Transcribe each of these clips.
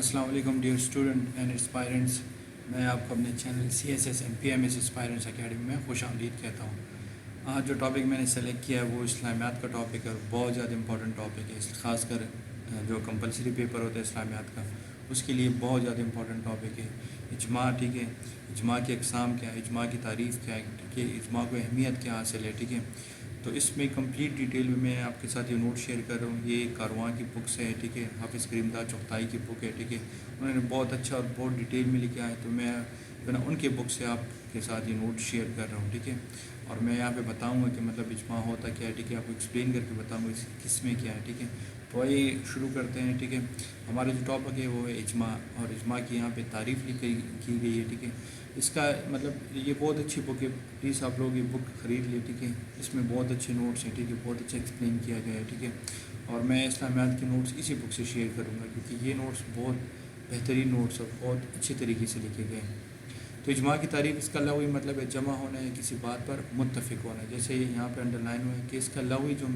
السلام علیکم dear student and اسپائرنٹس. میں آپ کو اپنے channel CSS and PMS aspirants academy میں خوش آمدید کہتا ہوں. آج جو ٹاپک میں نے سلیکٹ کیا ہے وہ اسلامیات کا ٹاپک ہے اور بہت زیادہ امپورٹنٹ ٹاپک ہے. خاص کر جو کمپلسری پیپر ہوتا ہے اسلامیات کا اس کے لیے بہت زیادہ امپورٹنٹ ٹاپک ہے. اجماع, ٹھیک ہے, اجماع کی اقسام کیا ہے, اجماع کی تعریف کیا ہے, ٹھیک ہے, اجماع کو اہمیت کیا حاصل ہے, ٹھیک ہے. تو اس میں کمپلیٹ ڈیٹیل میں آپ کے ساتھ یہ نوٹ شیئر کر رہا ہوں. یہ کارواں کی بکس ہے, ٹھیک ہے, حافظ کریم داد چغتائی کی بک ہے, ٹھیک ہے. انہوں نے بہت اچھا اور بہت ڈیٹیل میں لکھا ہے, تو میں ان کے بک سے آپ کے ساتھ یہ نوٹ شیئر کر رہا ہوں, ٹھیک ہے. اور میں یہاں پہ بتاؤں گا کہ مطلب اجماع ہوتا کیا ہے, ٹھیک ہے, آپ کو ایکسپلین کر کے بتاؤں گا اس کس میں کیا ہے, ٹھیک ہے. تو آئیے شروع کرتے ہیں, ٹھیک ہے. ہمارا جو ٹاپک ہے وہ ہے اجماع, اور اجماع کی یہاں پہ تعریف کی گئی ہے, ٹھیک ہے. اس کا مطلب یہ بہت اچھی بک ہے, پلیز آپ لوگ یہ بک خرید لیں, ٹھیک ہے. اس میں بہت اچھے نوٹس ہیں, ٹھیک ہے, بہت اچھا ایکسپلین کیا گیا ہے, ٹھیک ہے. اور میں اسلامیات کے نوٹس اسی بک سے شیئر کروں گا کیونکہ یہ نوٹس بہت بہترین نوٹس اور بہت اچھے طریقے سے لکھے گئے ہیں. تو اجماع کی تعریف اس کا لغوی مطلب ہے جمع ہونا ہے, کسی بات پر متفق ہونا ہے. جیسے یہاں پہ انڈر لائن ہوا ہے کہ اس کا لغوی جو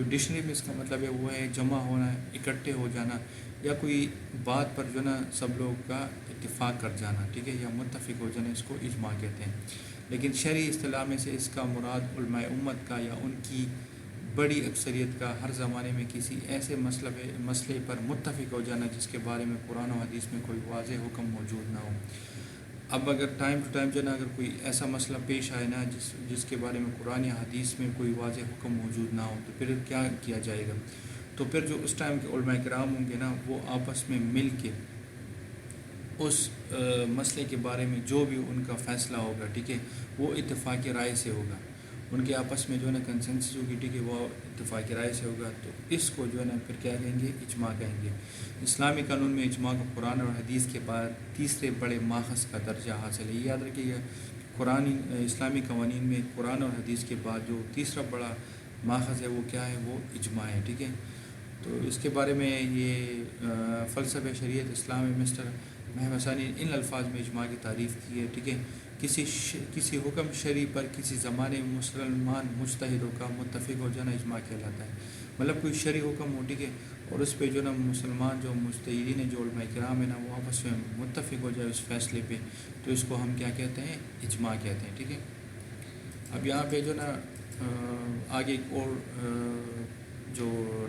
ڈکشنری میں اس کا مطلب ہے وہ ہے جمع ہونا ہے, اکٹھے ہو جانا, یا کوئی بات پر جو نا سب لوگ کا اتفاق کر جانا, ٹھیک ہے, یا متفق ہو جانا, اس کو اجماع کہتے ہیں. لیکن شرعی اصطلاح میں سے اس کا مراد علماء امت کا یا ان کی بڑی اکثریت کا ہر زمانے میں کسی ایسے مسئلے پر متفق ہو جانا جس کے بارے میں قرآن و حدیث میں کوئی واضح حکم موجود نہ ہو. اب اگر ٹائم ٹو ٹائم جو نا اگر کوئی ایسا مسئلہ پیش آئے نا جس کے بارے میں قرآن یا حدیث میں کوئی واضح حکم موجود نہ ہو تو پھر کیا کیا جائے گا. تو پھر جو اس ٹائم کے علماء کرام ہوں گے نا وہ آپس میں مل کے اس مسئلے کے بارے میں جو بھی ان کا فیصلہ ہوگا, ٹھیک ہے, وہ اتفاقی رائے سے ہوگا. ان کے آپس میں جو ہے نا کنسنسس ہوگی, ٹھیک ہے, وہ اتفاقی رائے سے ہوگا. تو اس کو جو ہے نا پھر کیا کہیں گے, اجماع کہیں گے. اسلامی قانون میں اجماع کو قرآن اور حدیث کے بعد تیسرے بڑے ماخذ کا درجہ حاصل ہے. یہ یاد رکھیے گا, اسلامی قوانین میں قرآن اور حدیث کے بعد جو تیسرا بڑا ماخذ ہے وہ کیا ہے, وہ اجماع ہے, ٹھیک ہے. تو اس کے بارے میں یہ فلسفہ شریعت اسلام میں مسٹر محمد ثانی ان الفاظ میں اجماع کی تعریف کی ہے, ٹھیک ہے. کسی حکم شرعی پر کسی زمانے میں مسلمان مجتہدوں کا متفق ہو جانا اجماع کہلاتا ہے. مطلب کوئی شرعی حکم ہو, ٹھیک ہے, اور اس پہ جو نا مسلمان جو مجتہدین ہیں جو علماء کرام ہیں نا وہ آپس میں متفق ہو جائے اس فیصلے پہ, تو اس کو ہم کیا کہتے ہیں, اجماع کہتے ہیں, ٹھیک ہے. اب یہاں پہ جو نا آگے ایک اور جو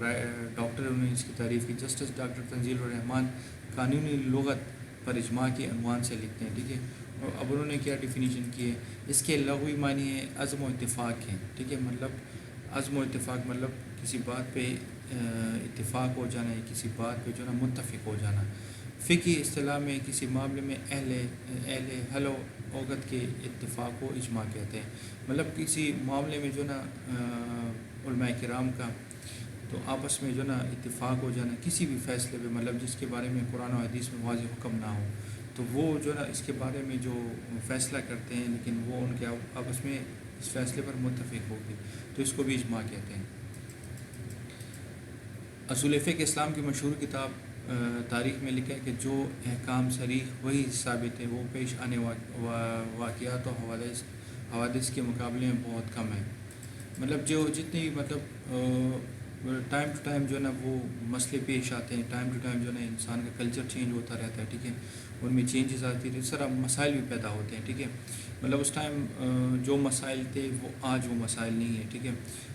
ڈاکٹر انہوں نے اس کی تعریف کی, جسٹس ڈاکٹر تنزیل الرحمان قانونی لغت پر اجماع کے عنوان سے لکھتے ہیں, ٹھیک ہے. اور اب انہوں نے کیا ڈیفینیشن کی ہے, اس کے لغوی معنی ہے عزم و اتفاق ہے, ٹھیک ہے. مطلب عزم و اتفاق مطلب کسی بات پہ اتفاق ہو جانا ہے, کسی بات پہ جو نا متفق ہو جانا. فقہی اصطلاح میں کسی معاملے میں اہل حل و عقد کے اتفاق کو اجماع کہتے ہیں. مطلب کسی معاملے میں جو نا علماء کرام کا تو آپس میں جو نا اتفاق ہو جانا کسی بھی فیصلے پہ, مطلب جس کے بارے میں قرآن و حدیث میں واضح حکم نہ ہو, تو وہ جو نا اس کے بارے میں جو فیصلہ کرتے ہیں لیکن وہ ان کے آپس میں اس فیصلے پر متفق ہوگی, تو اس کو بھی اجماع کہتے ہیں. اصول فقہ اسلام کی مشہور کتاب تاریخ میں لکھا ہے کہ جو احکام صریح وہی ثابت ہے وہ پیش آنے واقعات و حوادث کے مقابلے میں بہت کم ہے. مطلب جو جتنی ٹائم ٹو ٹائم جو ہے نا وہ مسئلے پیش آتے ہیں, ٹائم ٹو ٹائم جو ہے نا انسان کا کلچر چینج ہوتا رہتا ہے, ٹھیک ہے, ان میں چینجز آتی رہتی, اس طرح مسائل بھی پیدا ہوتے ہیں, ٹھیک ہے. مطلب اس ٹائم جو مسائل تھے وہ آج وہ مسائل نہیں ہیں, ٹھیک ہے,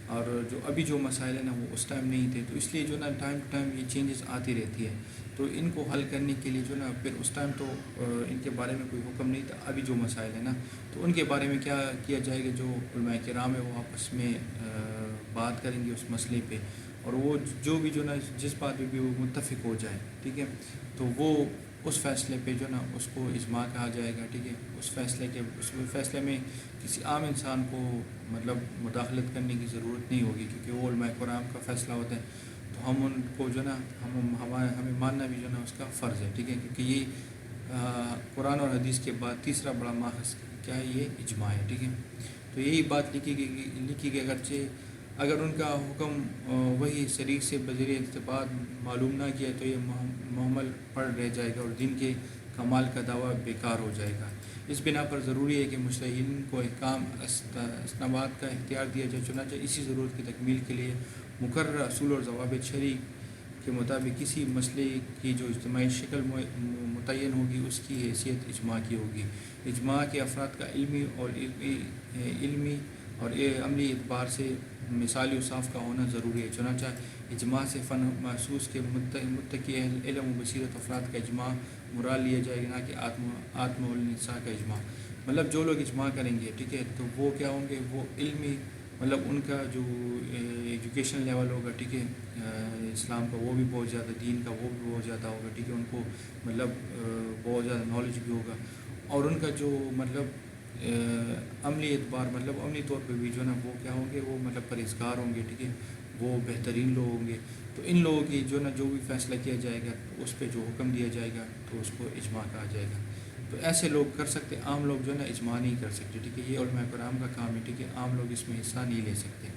اور جو ابھی جو مسائل ہیں نا وہ اس ٹائم نہیں تھے. تو اس لیے جو نا ٹائم ٹو ٹائم یہ چینجز آتی رہتی ہے. تو ان کو حل کرنے کے لیے جو نا پھر اس ٹائم تو ان کے بارے میں کوئی حکم نہیں تھا, ابھی جو مسائل ہیں نا تو ان کے بارے میں کیا کیا جائے گا, جو علماء کرام ہے وہ آپس میں بات کریں گے اس مسئلے پہ, اور وہ جو بھی جو نا جس بات پہ بھی وہ متفق ہو جائے, ٹھیک ہے, تو وہ اس فیصلے پہ جو نا اس کو اجماع کہا جائے گا, ٹھیک ہے. اس فیصلے میں کسی عام انسان کو مطلب مداخلت کرنے کی ضرورت نہیں ہوگی کیونکہ وہ علماء کرام کا فیصلہ ہوتا ہے. تو ہم ان کو جو نا ہمیں ماننا بھی جو نا اس کا فرض ہے, ٹھیک ہے, کیونکہ یہ قرآن اور حدیث کے بعد تیسرا بڑا ماخذ کیا ہے, یہ اجماع ہے, ٹھیک ہے. تو یہی بات لکھی گئی اگرچہ اگر ان کا حکم وہی صریح سے بذریعہ استفاد معلوم نہ کیا تو یہ محمل پڑ رہ جائے گا اور دین کے کمال کا دعویٰ بیکار ہو جائے گا. اس بنا پر ضروری ہے کہ مجتہدین کو احکام استنباط کا اختیار دیا جائے. چنانچہ اسی ضرورت کی تکمیل کے لیے مقررہ اصول اور ضوابط شرعی کے مطابق کسی مسئلے کی جو اجتماعی شکل متعین ہوگی اس کی حیثیت اجماع کی ہوگی۔ اجماع کے افراد کا علمی اور عملی اعتبار سے مثالی وصاف کا ہونا ضروری ہے، چنانچہ اجماع سے فن محسوس کے متقی علم و بصیرت افراد کا اجماع مراد لیا جائے گا، نہ کہ آتم النساء کا اجماع۔ مطلب جو لوگ اجماع کریں گے، ٹھیک ہے، تو وہ کیا ہوں گے، وہ علمی، مطلب ان کا جو ایجوکیشن لیول ہوگا، ٹھیک ہے، اسلام کا وہ بھی بہت زیادہ، دین کا وہ بھی بہت زیادہ ہوگا، ٹھیک ہے، ان کو مطلب بہت زیادہ نالج بھی ہوگا، اور ان کا جو مطلب عملی اعتبار، مطلب عملی طور پہ بھی جو ہے نا وہ کیا ہوں گے، وہ مطلب پرہیزگار ہوں گے، ٹھیک ہے، وہ بہترین لوگ ہوں گے۔ تو ان لوگوں کی جو ہے نا جو بھی فیصلہ کیا جائے گا، اس پہ جو حکم دیا جائے گا تو اس کو اجماع کہا جائے گا۔ تو ایسے لوگ کر سکتے، عام لوگ جو ہے نا اجماع نہیں کر سکتے، ٹھیک ہے، یہ علماء کرام کا کام ہے، ٹھیک ہے، عام لوگ اس میں حصہ نہیں لے سکتے۔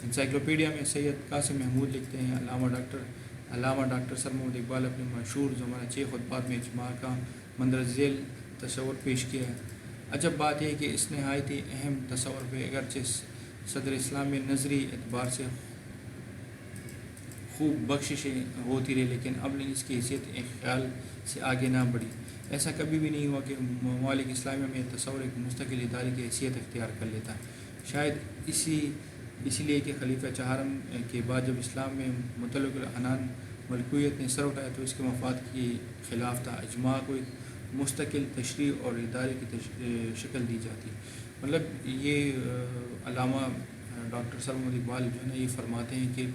انسائکلوپیڈیا میں سید قاسم محمود لکھتے ہیں، علامہ ڈاکٹر سر محمد اقبال اپنے مشہور زمانہ 6 خطبات میں اجماع کا مندرجہ ذیل تصور پیش کیا ہے۔ عجب بات یہ ہے کہ اس نہایت ہی اہم تصور پہ اگرچہ صدر اسلام میں نظری اعتبار سے خوب بخششیں ہوتی رہی، لیکن اب اس کی حیثیت ایک خیال سے آگے نہ بڑھی۔ ایسا کبھی بھی نہیں ہوا کہ ممالک اسلامیہ میں تصور ایک مستقل ادارے کی حیثیت اختیار کر لیتا، شاید اسی لیے کہ خلیفہ چہارم کے بعد جب اسلام میں مطلق العنان ملکیت نے سر اٹھایا تو اس کے مفاد کی خلاف تھا، اجماع کو ایک مستقل تشریح اور ادارے کی شکل دی جاتی۔ مطلب یہ علامہ ڈاکٹر سر محمد اقبال جو ہے نا یہ فرماتے ہیں کہ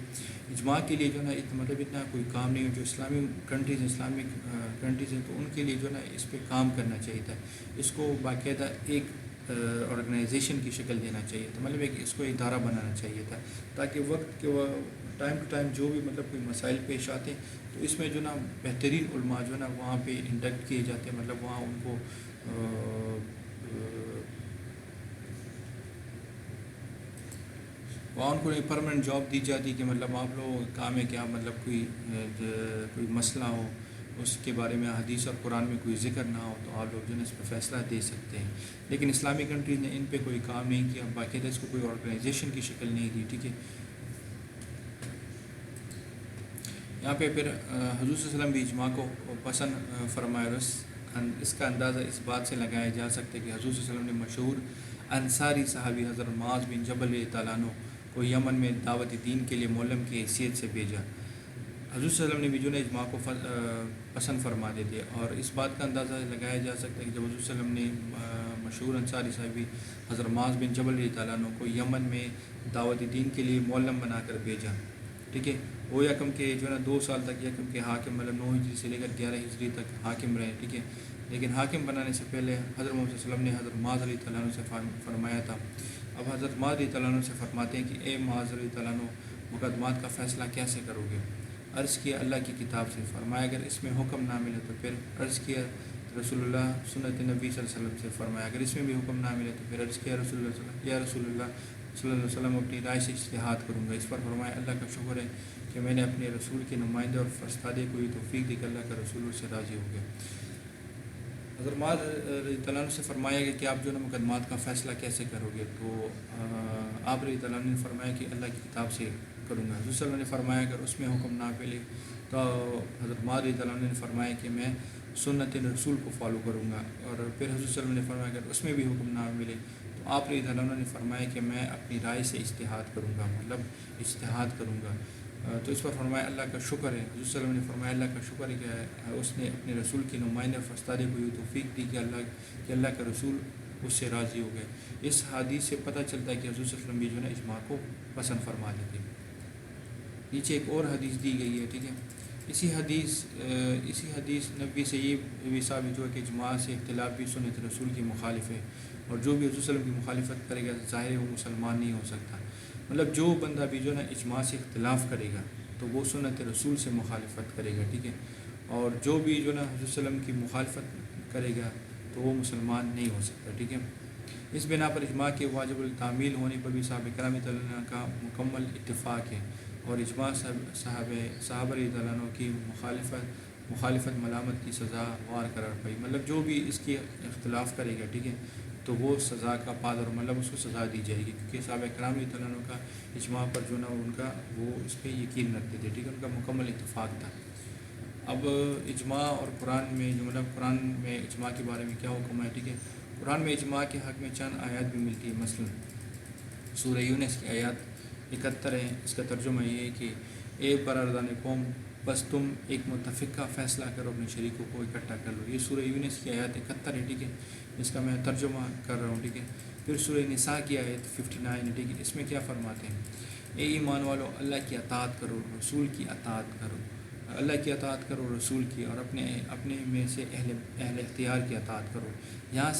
اجماع کے لیے جو ہے نا مطلب اتنا کوئی کام نہیں ہو، جو اسلامک کنٹریز ہیں تو ان کے لیے جو ہے نا اس پہ کام کرنا چاہیے تھا، اس کو باقاعدہ ایک آرگنائزیشن کی شکل دینا چاہیے تھا، مطلب ایک اس کو ادارہ بنانا چاہیے تھا، تاکہ وقت کے ٹائم ٹو ٹائم جو بھی مطلب کوئی مسائل پیش آتے تو اس میں جو نا بہترین علماء جو ہے نا وہاں پہ انڈکٹ کیے جاتے ہیں، مطلب وہاں ان کو ایک پرماننٹ جاب دی جاتی کہ مطلب آپ لوگوں کا کام ہے کہ آپ مطلب کوئی مسئلہ ہو اس کے بارے میں حدیث اور قرآن میں کوئی ذکر نہ ہو تو آپ لوگ جو ہے اس پہ فیصلہ دے سکتے ہیں، لیکن اسلامی کنٹریز نے ان پہ کوئی کام نہیں کیا، باقاعدہ اس کو کوئی آرگنائزیشن کی شکل نہیں دی، ٹھیک ہے۔ یہاں پہ پھر حضور صلی اللہ علیہ وسلم بھی اجماع کو پسند فرمائے، اس کا اندازہ اس بات سے لگایا جا سکتا ہے کہ حضور صلی اللہ علیہ وسلم نے مشہور انصاری صحابی حضرت معاذ بن جبل رضی اللہ عنہ کو یمن میں دعوت دین کے لیے معلم کی حیثیت سے بھیجا۔ حضور صلی اللہ علیہ وسلم نے بھی جو ہے اجماع کو پسند فرما دیتے، اور اس بات کا اندازہ لگایا جا سکتا ہے کہ جب حضور صلی اللہ علیہ وسلم نے مشہور انصاری صحابی حضرت معاذ بن جبل رضی اللہ عنہ کو یمن میں دعوت دین کے لیے معلم بنا کر بھیجا، ٹھیک ہے، وہ یکم کے جو ہے نا 2 سال تک یکم کے حاکم، مطلب 9 ہجری سے لے کر 11 ہجری تک حاکم رہے، ٹھیک ہے، لیکن حاکم بنانے سے پہلے حضرت محمد صلی اللہ علیہ وسلم نے حضرت معاذ رضی اللہ عنہ سے فرمایا تھا۔ اب حضرت معاذ رضی اللہ عنہ سے فرماتے ہیں کہ اے معاذ رضی اللہ عنہ، مقدمات کا فیصلہ کیسے کرو گے؟ عرض کیا اللہ کی کتاب سے، فرمایا اگر اس میں حکم نہ ملے تو پھر عرض کیا رسول اللہ سنت نبی صلی اللہ علیہ وسلم سے، فرمایا اگر اس میں بھی حکم نہ ملے تو پھر عرض کیا رسول اللہ یا رسول اللہ صلی اللہ علیہ وسلم اپنی رائے سے اجتہاد کروں گا۔ اس پر فرمایا اللہ کا شکر ہے کہ میں نے اپنے رسول کے نمائندے اور فرستادے کو یہ توفیق دی کہ اللہ کا رسول سے راضی ہو گیا۔ حضرت معاذ رضی اللہ عنہ سے فرمایا گیا کہ آپ جو ہے نا مقدمات کا فیصلہ کیسے کرو گے؟ تو آپ رضی اللہ عنہ نے فرمایا کہ اللہ کی کتاب سے کروں گا۔ حضرت صلی اللہ علیہ وسلم نے فرمایا اگر اس میں حکم نہ ملے تو حضرت معاذ رضی اللہ عنہ نے فرمایا کہ میں سنت رسول کو فالو کروں گا، اور پھر حضرت صلی اللہ علیہ وسلم نے فرمایا اگر اس میں بھی حکم نہ ملے تو آپ رضی اللہ عنہ نے فرمایا کہ میں اپنی رائے سے اجتہاد کروں گا، مطلب اجتہاد کروں گا۔ تو اس پر فرمایا اللہ کا شکر ہے، حضرت صلی اللہ علیہ وسلم نے فرمایا اللہ کا شکر ہے کہ اس نے اپنے رسول کے نمائندے اور فرستادے کو یہ توفیق دی کہ اللہ کا رسول اس سے راضی ہو گئے۔ اس حدیث سے پتہ چلتا ہے کہ حضور صلی اللہ علیہ وسلم بھی جو ہے نا اجماع کو پسند فرما لیتے۔ نیچے ایک اور حدیث دی گئی ہے، ٹھیک ہے، اسی حدیث نبی سے یہ بھی ثابت ہوا کہ اجماع سے اختلاف بھی سنت رسول کی مخالف ہے، اور جو بھی حضور صلی اللہ علیہ وسلم کی مخالفت کرے گا ظاہر ہے وہ مسلمان نہیں ہو سکتا۔ مطلب جو بندہ بھی جو ہے نا اجماع سے اختلاف کرے گا تو وہ سنت رسول سے مخالفت کرے گا، ٹھیک ہے، اور جو بھی جو ہے نا حضور صلی اللہ علیہ وسلم کی مخالفت کرے گا تو وہ مسلمان نہیں ہو سکتا، ٹھیک ہے۔ اس بنا پر اجماع کے واجب التعمیل ہونے پر بھی صحابہ کرام رضی اللہ عنہ کا مکمل اتفاق ہے، اور اجماع صحابہ رضی اللہ عنہ کی مخالفت ملامت کی سزا وار قرار پائی۔ مطلب جو بھی اس کی اختلاف کرے گا، ٹھیک ہے، تو وہ سزا کا پادر مطلب اس کو سزا دی جائے گی، کیونکہ صحابہ کرام رضی اللہ عنہ کا اجماع پر جو نا ان کا وہ اس پہ یقین رکھتے تھے، ٹھیک ہے، ان کا مکمل اتفاق تھا۔ اب اجماع اور قرآن میں جو مطلب قرآن میں اجماع کے بارے میں کیا حکم ہے، ٹھیک ہے، قرآن میں اجماع کے حق میں چند آیات بھی ملتی ہے۔ مثلا سورہ یونس کی آیات 71 ہے، اس کا ترجمہ یہ ہے کہ اے برادران قوم، بس تم ایک متفقہ فیصلہ کرو، اپنے شریکوں کو اکٹھا کر لو۔ یہ سورہ یونس کی آیات 71 ہے، ٹھیک ہے، اس کا میں ترجمہ کر رہا ہوں، ٹھیک ہے۔ پھر سورہ نساء کی آیت 59 ہے، ٹھیک ہے، اس میں کیا فرماتے ہیں، اے ایمان والو، اللہ کی اطاعت کرو، رسول کی اطاعت کرو، اللہ کی اطاعت کرو، رسول کی، اور اپنے میں سے اہل اختیار کی اطاعت کرو۔ یہاں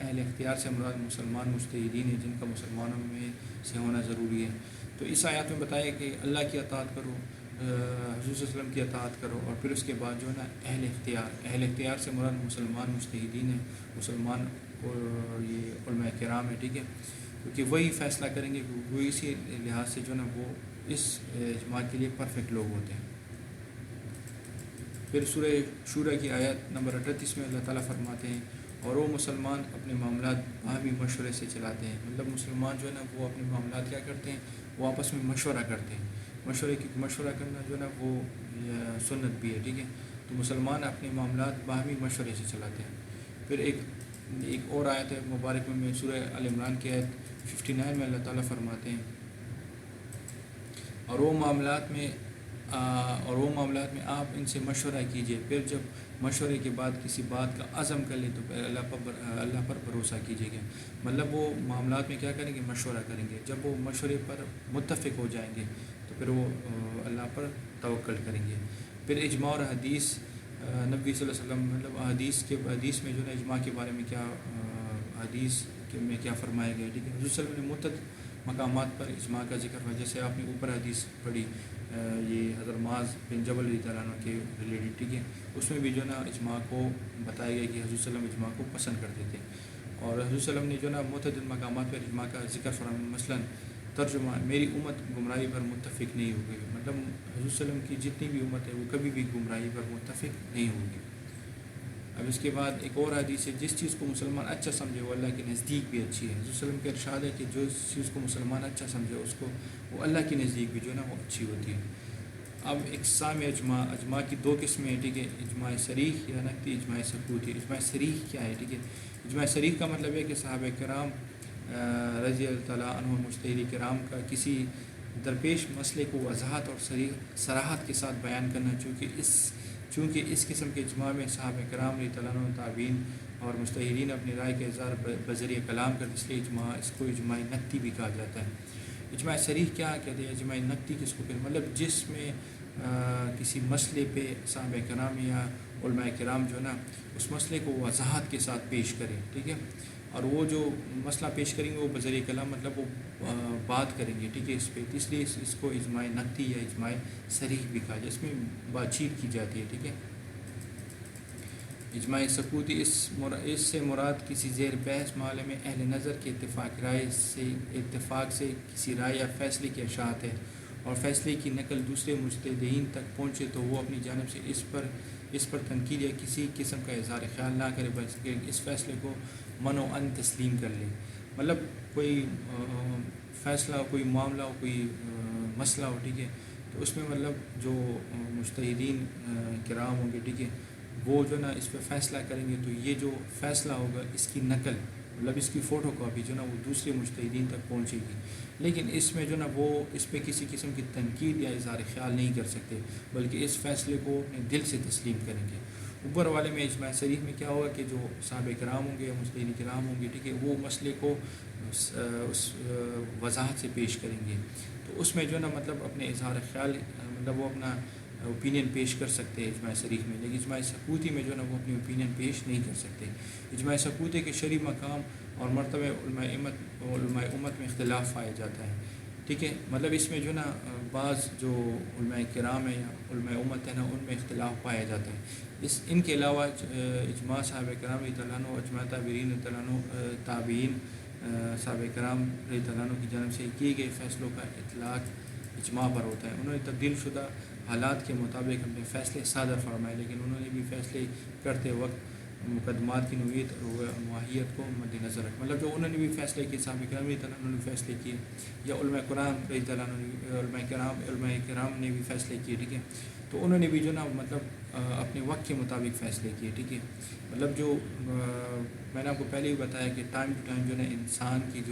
اہل اختیار سے مراد مسلمان مجتہدین ہیں، جن کا مسلمانوں میں سے ہونا ضروری ہے۔ تو اس آیات میں بتایا کہ اللہ کی اطاعت کرو، حضور صلی اللہ علیہ وسلم کی اطاعت کرو، اور پھر اس کے بعد جو ہے نا اہل اختیار سے مراد مسلمان مجتہدین ہیں، مسلمان اور یہ علماء کرام ہے، ٹھیک ہے، کیونکہ وہی فیصلہ کریں گے، وہ اسی لحاظ سے جو ہے نا وہ اس اجماع کے لیے پرفیکٹ لوگ ہوتے ہیں۔ پھر سورہ شورى کی آیت نمبر 38 میں اللہ تعالیٰ فرماتے ہیں، اور وہ مسلمان اپنے معاملات باہمی مشورے سے چلاتے ہیں۔ مطلب مسلمان جو ہے نا وہ اپنے معاملات کیا کرتے ہیں، وہ آپس میں مشورہ کرتے ہیں۔ مشورہ کرنا جو ہے نا وہ سنت بھی ہے، ٹھیک ہے، تو مسلمان اپنے معاملات باہمی مشورے سے چلاتے ہیں۔ پھر ایک اور آیت ہے مبارک میں سورہ آل عمران کی آیت 59 میں اللہ تعالیٰ فرماتے ہیں، اور وہ معاملات میں آپ ان سے مشورہ کیجیے، پھر جب مشورے کے بعد کسی بات کا عزم کر لیں تو پھر اللہ پر بھروسہ کیجیے گا۔ مطلب وہ معاملات میں کیا کریں گے، مشورہ کریں گے، جب وہ مشورے پر متفق ہو جائیں گے تو پھر وہ اللہ پر توکل کریں گے۔ پھر اجماع اور حدیث، نبی صلی اللہ علیہ وسلم مطلب حدیث میں جو ہے اجماع کے بارے میں حدیث میں کیا فرمایا گیا، ٹھیک ہے، حضور صلی اللہ علیہ وسلم نے متعدد مقامات پر اجماع کا ذکر ہوا، جیسے آپ نے اوپر حدیث پڑھی یہ حضرت معاذ بن جبل رضی اللہ عنہ کے ریلیٹڈ، ٹھیک ہے، اس میں بھی جو ہے نا اجماع کو بتایا گیا کہ حضور صلی اللہ علیہ وسلم اجماع کو پسند کرتے تھے، اور حضور صلی اللہ علیہ وسلم نے جو ہے نا متعدد مقامات پر اجماع کا ذکر فرمایا۔ مثلا ترجمہ، میری امت گمراہی پر متفق نہیں ہوگی، مطلب حضور صلی اللہ علیہ وسلم کی جتنی بھی امت ہے وہ کبھی بھی گمراہی پر متفق نہیں ہوگی۔ اب اس کے بعد ایک اور حدیث ہے، جس چیز کو مسلمان اچھا سمجھے وہ اللہ کے نزدیک بھی اچھی ہے۔ حضور صلی اللہ علیہ وسلم کا ارشاد ہے کہ جو چیز کو مسلمان اچھا سمجھے اس کو وہ اللہ کے نزدیک بھی جو ہے نا وہ اچھی ہوتی ہے۔ اب اقسام اجماع کی دو قسمیں ہیں، ٹھیک ہے، اجماع صریح یا نقطی، اجماع ثبوتی۔ اجماع صریح کیا ہے، ٹھیک ہے، اجماع صریح کا مطلب ہے کہ صحابہ کرام رضی اللہ تعالیٰ عنہ مجتہدین کرام کا کسی درپیش مسئلے کو وضاحت اور صراحت کے ساتھ بیان کرنا، چونکہ اس قسم کے اجماع میں صحابہ کرام رضی اللہ عنہ، تابعین اور مجتہدین اپنی رائے کا اظہار بذریعہ کلام کرتے، اس لیے اس کو اجماع نقطی بھی کہا جاتا ہے۔ اجماع صریح کیا کہتے ہیں، اجماع نقطی کس کو کہتے ہیں، مطلب جس میں کسی مسئلے پہ صحابہ کرام یا علماء کرام جو ہے نا اس مسئلے کو وضاحت کے ساتھ پیش کریں، ٹھیک ہے، اور وہ جو مسئلہ پیش کریں گے وہ بذریعہ کلام مطلب وہ بات کریں گے، ٹھیک ہے، اس پہ، اس لیے اس کو اجماع نقطی یا اجماع صریح بھی کہا جائے، اس میں بات چیت کی جاتی ہے، ٹھیک ہے۔ اجماع سکوتی، اس سے مراد کسی زیر بحث معاملے میں اہل نظر کے اتفاق سے کسی رائے یا فیصلے کی اشاعت ہے، اور فیصلے کی نقل دوسرے مجتہدین تک پہنچے تو وہ اپنی جانب سے اس پر تنقید یا کسی قسم کا اظہار خیال نہ کرے، بلکہ اس فیصلے کو من و عن تسلیم کر لے۔ مطلب کوئی فیصلہ ہو، کوئی معاملہ ہو، کوئی مسئلہ ہو، ٹھیک ہے، تو اس میں مطلب جو مجتہدین کرام ہوں گے، ٹھیک ہے، وہ جو نا اس پہ فیصلہ کریں گے، تو یہ جو فیصلہ ہوگا اس کی نقل مطلب اس کی فوٹو کاپی جو نا وہ دوسرے مجتہدین تک پہنچے گی، لیکن اس میں جو نا وہ اس پہ کسی قسم کی تنقید یا اظہار خیال نہیں کر سکتے، بلکہ اس فیصلے کو اپنے دل سے تسلیم کریں گے۔ اوپر والے میں اجماع صریح میں کیا ہوگا کہ جو صحابہ کرام ہوں گے یا مجتہدین کرام ہوں گے، ٹھیک ہے، وہ مسئلے کو اس وضاحت سے پیش کریں گے، تو اس میں جو نا مطلب اپنے اظہار خیال مطلب وہ اپنا اوپینین پیش کر سکتے ہیں اجماع صریح میں، لیکن اجماع سکوتی میں جو ہے نا وہ اپنی اوپینین پیش نہیں کر سکتے۔ اجماع سکوتی کے شرعی مقام اور مرتبہ علماء امت میں اختلاف پایا جاتا ہے، ٹھیک ہے، مطلب اس میں جو نا بعض جو علماء کرام ہیں یا علماء امت ہے نا ان میں اختلاف پایا جاتا ہے۔ ان کے علاوہ اجماع صحابہ کرام رضی اللہ عنہ، اجماع تابعین رضی اللہ عنہ، تابعین صحابہ کرام رضی اللہ عنہ کی جانب سے کیے گئے فیصلوں کا اطلاق اجماع پر ہوتا ہے۔ انہوں نے تبدیل شدہ حالات کے مطابق اپنے فیصلے صادر فرمائے، لیکن انہوں نے بھی فیصلے کرتے وقت مقدمات کی نوعیت اور ماہیت کو مد نظر رکھ، مطلب جو انہوں نے بھی فیصلے کیے، صحابہ کرام رضی اللہ عنہ نے فیصلے کیے، یا علماء قرآن رضی اللہ عنہ، علماء کرام نے بھی فیصلے کیے، ٹھیک ہے. تو انہوں نے بھی جو نا مطلب اپنے وقت کے مطابق فیصلے کیے، ٹھیک ہے. مطلب جو میں نے آپ کو پہلے ہی بتایا کہ ٹائم ٹو ٹائم جو نا انسان کی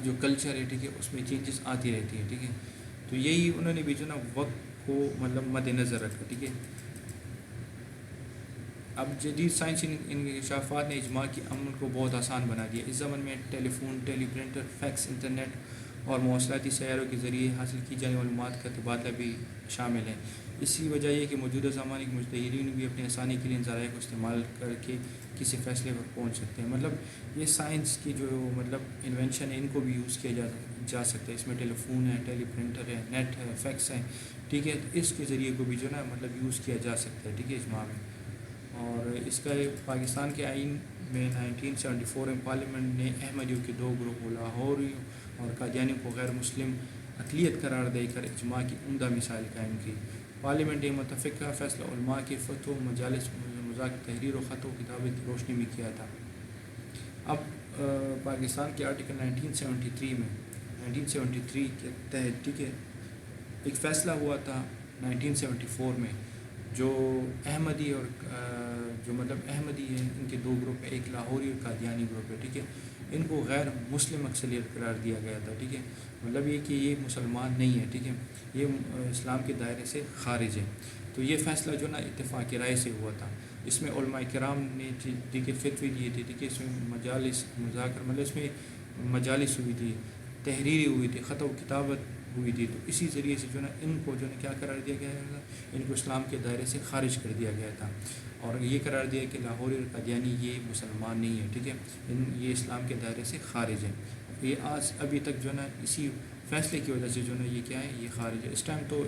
جو کلچر ہے، ٹھیک ہے، اس میں چینجز آتی رہتی ہے، ٹھیک ہے. تو یہی انہوں نے بھی جو نا وقت کو مطلب مد نظر رکھا، ٹھیک ہے. اب جدید سائنسی انکشافات نے اجماع کی عمل کو بہت آسان بنا دیا. اس زمن میں ٹیلی فون، ٹیلی پرنٹر، فیکس، انٹرنیٹ اور مواصلاتی سیاروں کے ذریعے حاصل کی جانے والی معلومات کا تبادلہ بھی شامل ہے. اسی وجہ یہ کہ موجودہ زمانے کے مجتہدین بھی اپنی آسانی کے لیے ان ذرائع کو استعمال کر کے کسی فیصلے پر پہنچ سکتے ہیں. مطلب یہ سائنس کی جو مطلب انوینشن ہے، ان کو بھی یوز کیا جا سکتا ہے. اس میں ٹیلی فون ہے، ٹیلی پرنٹر ہے، نیٹ ہے، فیکس ہے، ٹھیک ہے. تو اس کے ذریعے کو بھی جو نا مطلب یوز کیا جا سکتا ہے، ٹھیک ہے، اجماع میں. اور اس کا پاکستان کے آئین میں 1974 میں پارلیمنٹ نے احمدیوں کے دو گروپوں، لاہوریوں اور قادیانیوں کو غیر مسلم اقلیت قرار دے کر اجماع کی عمدہ مثال قائم کی. پارلیمنٹ نے متفقہ فیصلہ علماء کے فتووں، مجالس، مذاکرات، تحریر و خط و کتابت کی روشنی میں کیا تھا. اب پاکستان کے آرٹیکل 1973 کے تحت، ٹھیک ہے، ایک فیصلہ ہوا تھا 1974 میں، جو احمدی اور جو مطلب احمدی ہیں، ان کے دو گروپ ہیں، ایک لاہوری اور قادیانی گروپ ہے، ٹھیک ہے. ان کو غیر مسلم اکثریت قرار دیا گیا تھا، ٹھیک ہے. مطلب یہ کہ یہ مسلمان نہیں ہے، ٹھیک ہے، یہ اسلام کے دائرے سے خارج ہے. تو یہ فیصلہ جو نا اتفاق رائے سے ہوا تھا. اس میں علماء کرام نے ٹھیک ہے فتوی دیے تھے، ٹھیک ہے. اس میں مجالس، مذاکر، مطلب اس میں مجالس ہوئی تھی، تحریری ہوئی تھی، خط و کتابت ہوئی تھی. تو اسی ذریعے سے جو نا ان کو جو نا کیا قرار دیا گیا تھا، ان کو اسلام کے دائرے سے خارج کر دیا گیا تھا. اور یہ قرار دیا کہ لاہوری اور قادیانی یہ مسلمان نہیں ہے، ٹھیک ہے، یہ اسلام کے دائرے سے خارج ہے. یہ آج ابھی تک جو نا اسی فیصلے کی وجہ سے جو نا یہ کیا ہے، یہ خارج ہے. اس ٹائم تو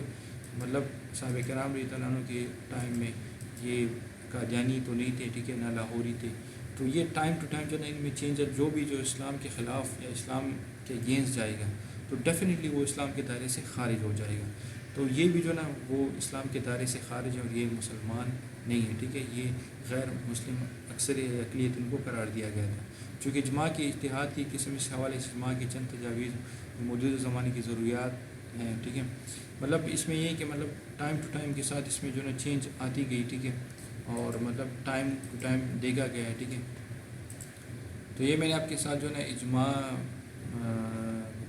مطلب صحابہ کرام رضی اللہ عنہ کے ٹائم میں یہ قادیانی تو نہیں تھے، ٹھیک ہے، نہ لاہوری تھے. تو یہ ٹائم ٹو ٹائم جو نا ان میں چینج ہے. جو بھی جو اسلام کے خلاف یا اسلام کے اگینسٹ جائے گا تو ڈیفینیٹلی وہ اسلام کے دائرے سے خارج ہو جائے گا. تو یہ بھی جو نا وہ اسلام کے دائرے سے خارج ہے اور یہ مسلمان نہیں ہے، ٹھیک ہے. یہ غیر مسلم اکثر اقلیت ان کو قرار دیا گیا تھا. چونکہ اجماع کی اجتہاد کی قسم اس حوالے سے اجماع کی چند تجاویز موجودہ زمانے کی ضروریات ہیں، ٹھیک ہے. مطلب اس میں یہ کہ مطلب ٹائم ٹو ٹائم کے ساتھ اس میں جو نا چینج آتی گئی، ٹھیک ہے، اور مطلب ٹائم ٹو ٹائم دیکھا گیا ہے، ٹھیک ہے. تو یہ میں نے آپ کے ساتھ جو ہے نا اجماع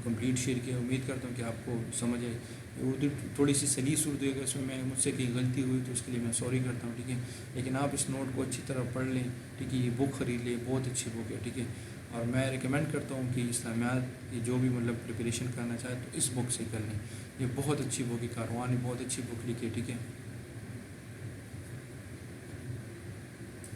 کمپلیٹ شیئر کیا. امید کرتا ہوں کہ آپ کو سمجھ آئے. اردو تھوڑی سی سلیس اردو ہے، اس میں مجھ سے کہیں غلطی ہوئی تو اس کے لیے میں سوری کرتا ہوں، ٹھیک ہے. لیکن آپ اس نوٹ کو اچھی طرح پڑھ لیں، ٹھیک ہے. یہ بک خرید لیں، بہت اچھی بک ہے، ٹھیک ہے. اور میں ریکمینڈ کرتا ہوں کہ اسلامیات یہ جو بھی مطلب پریپریشن کرنا چاہے تو اس بک سے کر لیں. یہ بہت اچھی بک ہے. کاروان نے بہت اچھی بک لکھی ہے، ٹھیک ہے.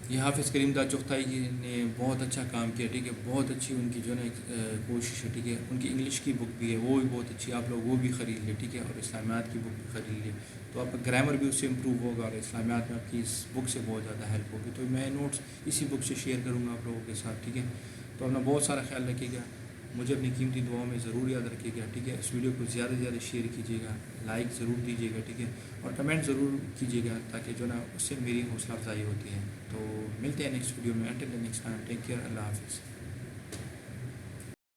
یہ حافظ کریم دا چغتائی جی نے بہت اچھا کام کیا، ٹھیک ہے. بہت اچھی ان کی جو ہے نا ایک کوشش ہے، ٹھیک ہے. ان کی انگلش کی بک بھی ہے، وہ بھی بہت اچھی. آپ لوگ وہ بھی خرید لیں، ٹھیک ہے. اور اسلامیات کی بک بھی خرید لیں تو آپ کا گرامر بھی اس سے امپروو ہوگا اور اسلامیات میں آپ کی اس بک سے بہت زیادہ ہیلپ ہوگی. تو میں نوٹس اسی بک سے شیئر کروں گا آپ لوگوں کے ساتھ، ٹھیک ہے. تو اپنا بہت سارا خیال رکھیے گا. مجھے اپنی قیمتی دعاؤں میں ضرور یاد رکھیے گا، ٹھیک ہے. اس ویڈیو کو زیادہ سے زیادہ شیئر کیجیے گا، لائک ضرور دیجیے گا، ٹھیک ہے. اور کمنٹ ضرور کیجیے گا تاکہ جو نا اس سے میری حوصلہ افزائی ہوتی ہے. تو ملتے ہیں نیکسٹ ویڈیو میں. Until next time, take care. اللہ حافظ.